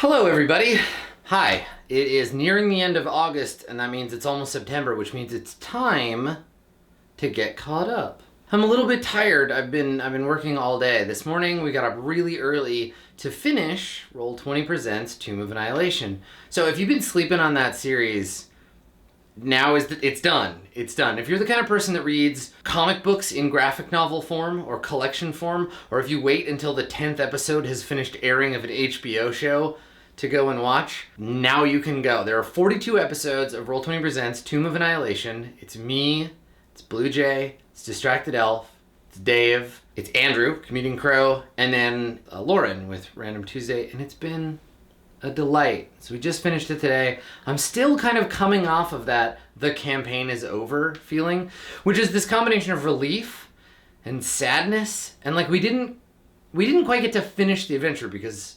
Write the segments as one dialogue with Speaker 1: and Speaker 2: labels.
Speaker 1: Hello, everybody. Hi. It is nearing the end of August, and that means it's almost September, which means it's time to get caught up. I'm a little bit tired. I've been working all day. This morning we got up really early to finish Roll20 Presents Tomb of Annihilation. So if you've been sleeping on that series, now it's done. It's done. If you're the kind of person that reads comic books in graphic novel form or collection form, or if you wait until the 10th episode has finished airing of an HBO show to go and watch, now you can go. There are 42 episodes of Roll20 Presents Tomb of Annihilation. It's me, it's Blue Jay, it's Distracted Elf, it's Dave, it's Andrew, Comedian Crow, and then Lauren with Random Tuesday, and it's been a delight. So we just finished it today. I'm still kind of coming off of that the campaign is over feeling, which is this combination of relief and sadness, and like we didn't quite get to finish the adventure because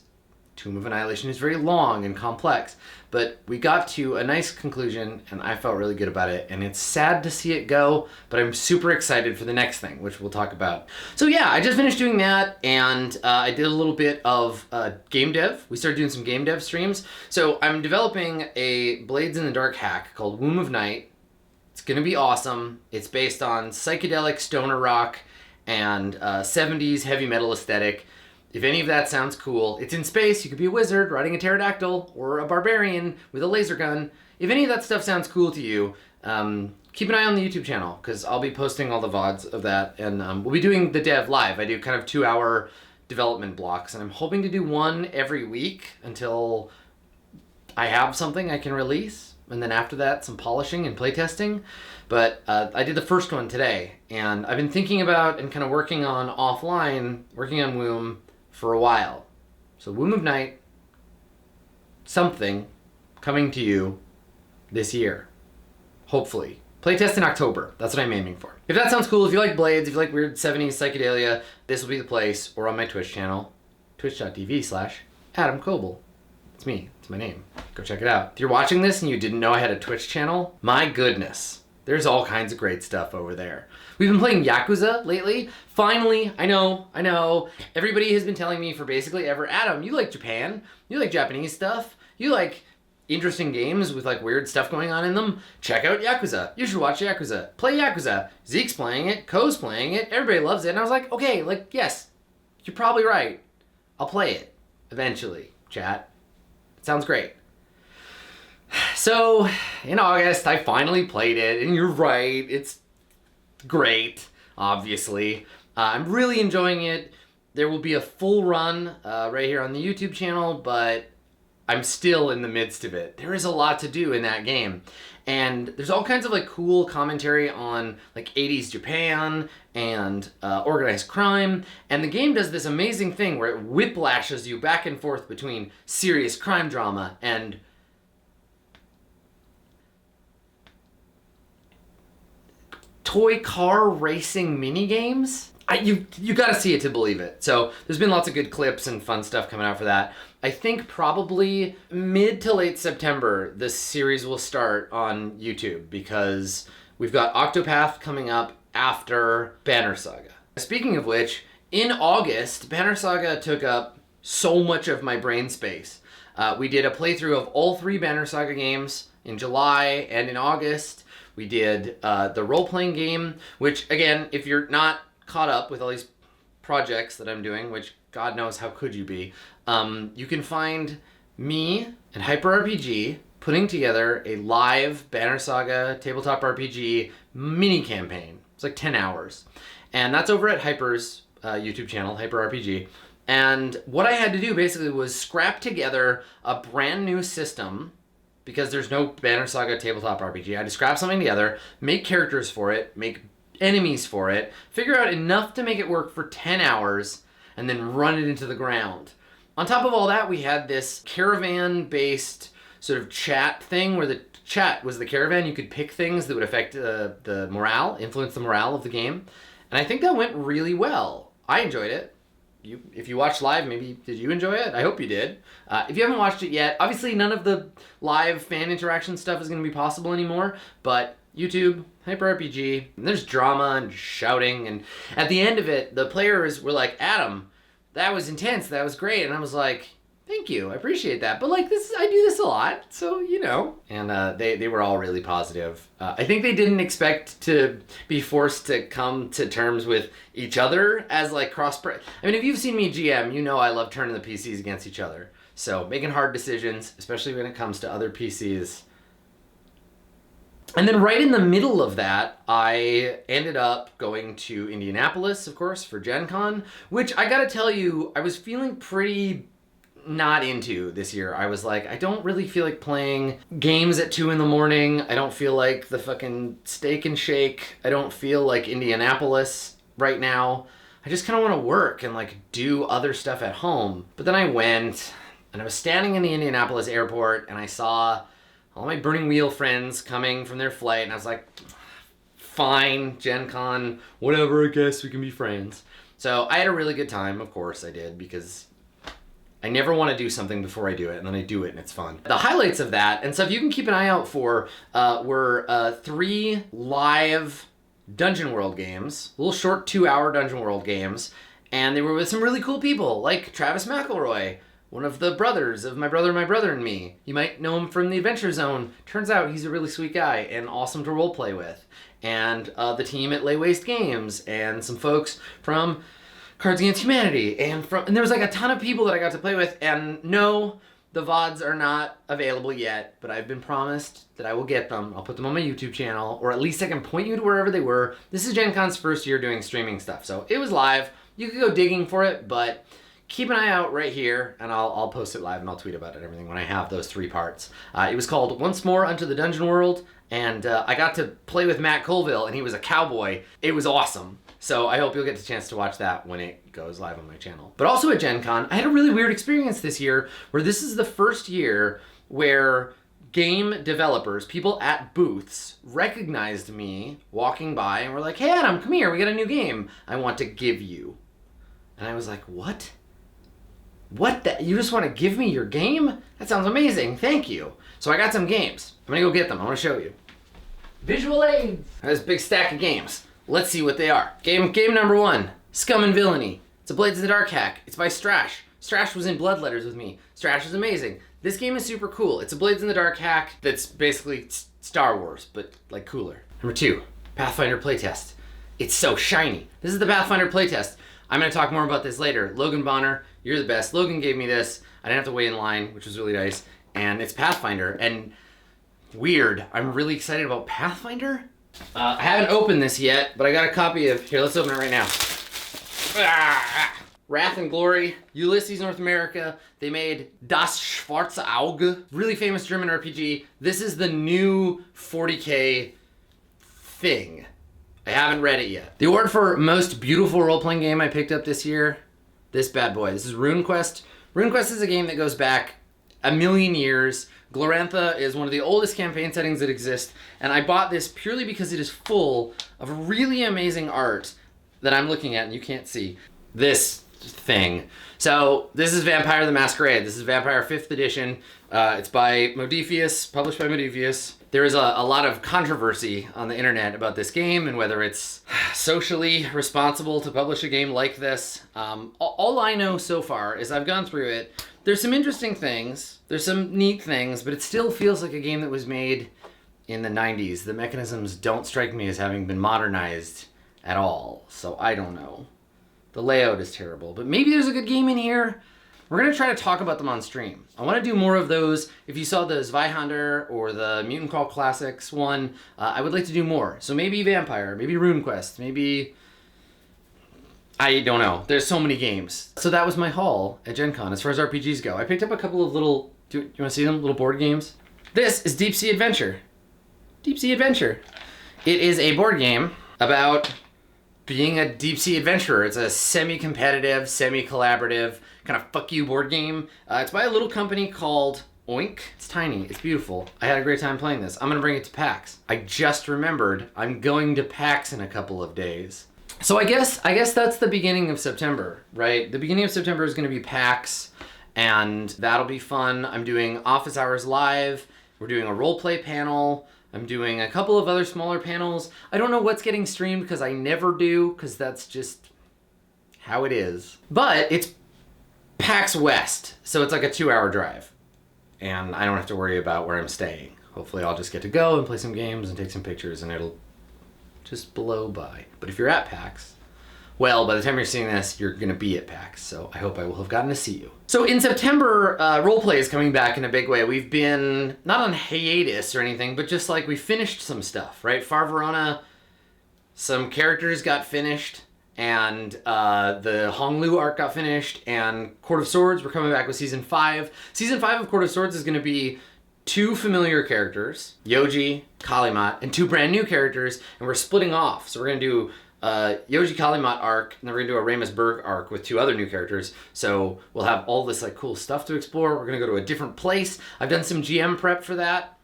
Speaker 1: Tomb of Annihilation is very long and complex, but we got to a nice conclusion and I felt really good about it, and it's sad to see it go, but I'm super excited for the next thing, which we'll talk about. So yeah, I just finished doing that, and I did a little bit of game dev. We started doing some game dev streams. So I'm developing a Blades in the Dark hack called Womb of Night. It's gonna be awesome. It's based on psychedelic stoner rock and 70s heavy metal aesthetic. If any of that sounds cool, it's in space. You could be a wizard riding a pterodactyl or a barbarian with a laser gun. If any of that stuff sounds cool to you, keep an eye on the YouTube channel because I'll be posting all the VODs of that, and we'll be doing the dev live. I do kind of 2-hour development blocks, and I'm hoping to do one every week until I have something I can release, and then after that, some polishing and playtesting. But I did the first one today, and I've been thinking about and kind of working on Womb for a while. So Womb of Night, something coming to you this year, hopefully. Playtest in October, that's what I'm aiming for. If that sounds cool, if you like Blades, if you like weird 70s psychedelia, this will be the place, or on my Twitch channel, twitch.tv/Adam Coble. It's me, it's my name. Go check it out. If you're watching this and you didn't know I had a Twitch channel, my goodness, there's all kinds of great stuff over there. We've been playing Yakuza lately. Finally, I know. Everybody has been telling me for basically ever, Adam, you like Japan. You like Japanese stuff. You like interesting games with like weird stuff going on in them. Check out Yakuza. You should watch Yakuza. Play Yakuza. Zeke's playing it. Ko's playing it. Everybody loves it. And I was like, okay, like, yes, you're probably right. I'll play it eventually, chat. It sounds great. So, in August, I finally played it, and you're right, it's great, obviously. I'm really enjoying it. There will be a full run right here on the YouTube channel, but I'm still in the midst of it. There is a lot to do in that game. And there's all kinds of like cool commentary on like 80s Japan and organized crime. And the game does this amazing thing where it whiplashes you back and forth between serious crime drama and toy car racing mini games. You gotta see it to believe it. So there's been lots of good clips and fun stuff coming out for that. I think probably mid to late September this series will start on YouTube because we've got Octopath coming up after Banner Saga. Speaking of which, in August, Banner Saga took up so much of my brain space. We did a playthrough of all 3 Banner Saga games in July and in August. We did the role-playing game, which, again, if you're not caught up with all these projects that I'm doing, which God knows how could you be, you can find me and Hyper RPG putting together a live Banner Saga tabletop RPG mini campaign. It's like 10 hours. And that's over at Hyper's YouTube channel, Hyper RPG. And what I had to do basically was scrap together a brand new system because there's no Banner Saga tabletop RPG. I had to scrap something together, make characters for it, make enemies for it, figure out enough to make it work for 10 hours, and then run it into the ground. On top of all that, we had this caravan-based sort of chat thing where the chat was the caravan. You could pick things that would affect the morale, influence the morale of the game. And I think that went really well. I enjoyed it. If you watched live, maybe did you enjoy it? I hope you did. If you haven't watched it yet, obviously none of the live fan interaction stuff is going to be possible anymore, but YouTube, Hyper RPG, and there's drama and shouting, and at the end of it, the players were like, Adam, that was intense, that was great, and I was like, thank you. I appreciate that. But like I do this a lot, so you know. And they were all really positive. I think they didn't expect to be forced to come to terms with each other as like I mean, if you've seen me GM, you know I love turning the PCs against each other. So making hard decisions, especially when it comes to other PCs. And then right in the middle of that, I ended up going to Indianapolis, of course, for Gen Con, which I gotta tell you, I was feeling pretty not into this year. I was like, I don't really feel like playing games at 2 a.m. I don't feel like the fucking Steak and Shake. I don't feel like Indianapolis right now. I just kind of want to work and like do other stuff at home. But then I went and I was standing in the Indianapolis airport and I saw all my Burning Wheel friends coming from their flight, and I was like, fine, Gen Con, whatever, I guess we can be friends. So I had a really good time, of course I did, because I never want to do something before I do it, and then I do it and it's fun. The highlights of that, and stuff you can keep an eye out for, were 3 live Dungeon World games, little short 2-hour Dungeon World games, and they were with some really cool people, like Travis McElroy, one of the brothers of my brother and me. You might know him from the Adventure Zone. Turns out he's a really sweet guy and awesome to roleplay with. And the team at Lay Waste Games, and some folks from Cards Against Humanity, and there was like a ton of people that I got to play with. And no, the VODs are not available yet, but I've been promised that I will get them. I'll put them on my YouTube channel, or at least I can point you to wherever they were. This is Gen Con's first year doing streaming stuff, so it was live. You could go digging for it, but keep an eye out right here, and I'll post it live and I'll tweet about it and everything when I have those 3 parts. It was called Once More Unto the Dungeon World, and I got to play with Matt Colville, and he was a cowboy. It was awesome. So I hope you'll get the chance to watch that when it goes live on my channel. But also at Gen Con, I had a really weird experience this year, where this is the first year where game developers, people at booths, recognized me walking by and were like, hey Adam, come here, we got a new game I want to give you. And I was like, what? What the? You just want to give me your game? That sounds amazing. Thank you. So I got some games. I'm going to go get them. I want to show you. Visual aids. There's a big stack of games. Let's see what they are. Game number 1, Scum and Villainy. It's a Blades in the Dark hack. It's by Strash. Strash was in Bloodletters with me. Strash is amazing. This game is super cool. It's a Blades in the Dark hack that's basically Star Wars, but like cooler. Number 2, Pathfinder playtest. It's so shiny. This is the Pathfinder playtest. I'm going to talk more about this later. Logan Bonner, you're the best. Logan gave me this. I didn't have to wait in line, which was really nice. And it's Pathfinder. And weird, I'm really excited about Pathfinder. I haven't opened this yet, but I got a copy of... Here, let's open it right now. Wrath and Glory, Ulysses North America. They made Das Schwarze Auge. Really famous German RPG. This is the new 40K thing. I haven't read it yet. The award for most beautiful role-playing game I picked up this year, this bad boy. This is RuneQuest. RuneQuest is a game that goes back a million years. Glorantha is one of the oldest campaign settings that exist, and I bought this purely because it is full of really amazing art that I'm looking at and you can't see. This thing. So this is Vampire the Masquerade. This is Vampire 5th edition. It's by Modiphius, published by Modiphius. There is a lot of controversy on the internet about this game and whether it's socially responsible to publish a game like this. All I know so far is I've gone through it. There's some interesting things. There's some neat things, but it still feels like a game that was made in the 90s. The mechanisms don't strike me as having been modernized at all, so I don't know. The layout is terrible, but maybe there's a good game in here. We're going to try to talk about them on stream. I want to do more of those. If you saw the Zweihander or the Mutant Crawl Classics one, I would like to do more. So maybe Vampire, maybe RuneQuest, maybe... I don't know. There's so many games. So that was my haul at Gen Con as far as RPGs go. I picked up a couple of little... Do you want to see them? Little board games? This is Deep Sea Adventure. Deep Sea Adventure. It is a board game about being a deep sea adventurer. It's a semi-competitive, semi-collaborative kind of fuck you board game. It's by a little company called Oink. It's tiny. It's beautiful. I had a great time playing this. I'm going to bring it to PAX. I just remembered I'm going to PAX in a couple of days. So I guess that's the beginning of September, right? The beginning of September is going to be PAX, and that'll be fun. I'm doing Office Hours Live. We're doing a roleplay panel. I'm doing a couple of other smaller panels. I don't know what's getting streamed because I never do, because that's just how it is. But it's PAX West, so it's like a 2-hour drive. And I don't have to worry about where I'm staying. Hopefully I'll just get to go and play some games and take some pictures and it'll just blow by. But if you're at PAX, well, by the time you're seeing this, you're going to be at PAX, so I hope I will have gotten to see you. So in September, roleplay is coming back in a big way. We've been, not on hiatus or anything, but just like we finished some stuff, right? Far Verona, some characters got finished, and the Honglu arc got finished, and Court of Swords, we're coming back with Season 5. Season 5 of Court of Swords is going to be 2 familiar characters, Yoji, Kalimat, and 2 brand new characters, and we're splitting off. So we're going to do Yoji Kalimat arc, and then we're gonna do a Ramus Berg arc with 2 other new characters. So we'll have all this like cool stuff to explore. We're gonna go to a different place. I've done some GM prep for that.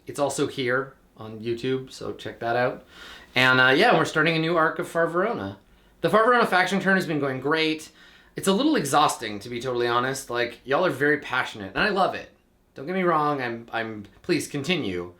Speaker 1: It's also here on YouTube, so check that out. And yeah, we're starting a new arc of Far Verona. The Far Verona faction turn has been going great. It's a little exhausting, to be totally honest. Like, y'all are very passionate, and I love it. Don't get me wrong, I'm please continue.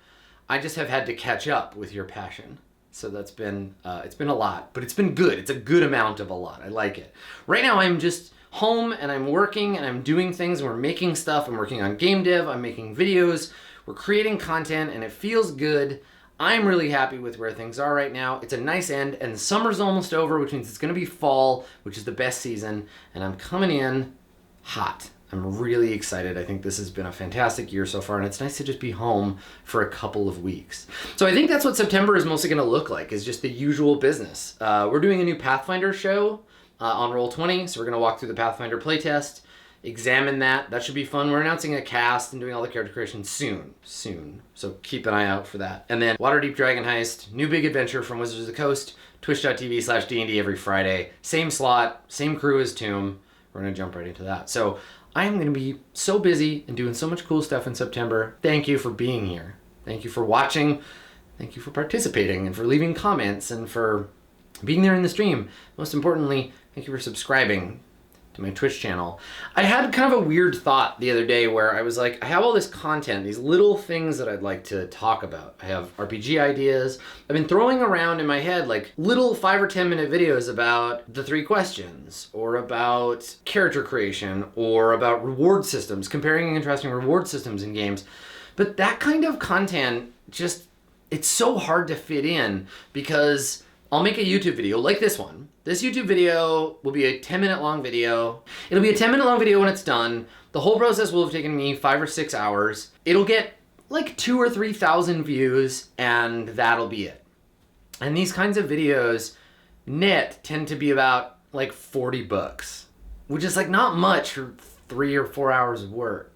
Speaker 1: I just have had to catch up with your passion. So that's been, it's been a lot, but it's been good. It's a good amount of a lot. I like it. Right now I'm just home and I'm working and I'm doing things. We're making stuff. I'm working on game dev. I'm making videos. We're creating content and it feels good. I'm really happy with where things are right now. It's a nice end and the summer's almost over, which means it's going to be fall, which is the best season. And I'm coming in hot. I'm really excited. I think this has been a fantastic year so far, and it's nice to just be home for a couple of weeks. So I think that's what September is mostly going to look like, is just the usual business. We're doing a new Pathfinder show on Roll20, so we're going to walk through the Pathfinder playtest, examine that. That should be fun. We're announcing a cast and doing all the character creation soon. So keep an eye out for that. And then Waterdeep Dragon Heist, new big adventure from Wizards of the Coast, twitch.tv/D&D every Friday. Same slot, same crew as Tomb. We're going to jump right into that. So I am going to be so busy and doing so much cool stuff in September. Thank you for being here. Thank you for watching. Thank you for participating and for leaving comments and for being there in the stream. Most importantly, thank you for subscribing to my Twitch channel. I had kind of a weird thought the other day where I was like, I have all this content, these little things that I'd like to talk about. I have RPG ideas. I've been throwing around in my head like little 5 or 10 minute videos about the 3 questions, or about character creation, or about reward systems, comparing and contrasting reward systems in games. But that kind of content just, it's so hard to fit in because I'll make a YouTube video like this one. This YouTube video will be a 10-minute long video. It'll be a 10-minute long video when it's done. The whole process will have taken me 5 or 6 hours. It'll get like 2,000 or 3,000 views and that'll be it. And these kinds of videos net tend to be about like $40, which is like not much for 3 or 4 hours of work.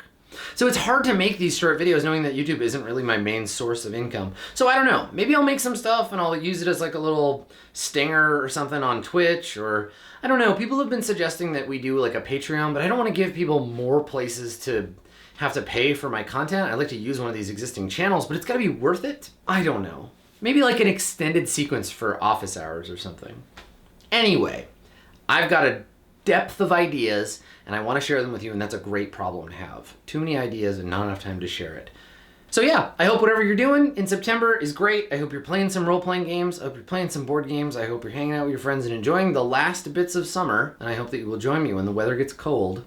Speaker 1: So it's hard to make these short videos knowing that YouTube isn't really my main source of income. So I don't know, maybe I'll make some stuff and I'll use it as like a little stinger or something on Twitch, or I don't know. People have been suggesting that we do like a Patreon, but I don't want to give people more places to have to pay for my content. I'd like to use one of these existing channels, but it's gotta be worth it. I don't know. Maybe like an extended sequence for office hours or something. Anyway, I've got a depth of ideas and I want to share them with you, and that's a great problem to have. Too many ideas and not enough time to share it. So yeah, I hope whatever you're doing in September is great. I hope you're playing some role-playing games. I hope you're playing some board games. I hope you're hanging out with your friends and enjoying the last bits of summer. And I hope that you will join me when the weather gets cold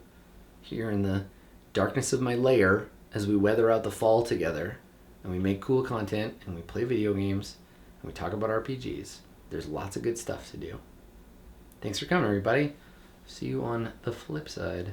Speaker 1: here in the darkness of my lair as we weather out the fall together and we make cool content and we play video games and we talk about RPGs. There's lots of good stuff to do. Thanks for coming, everybody. See you on the flip side.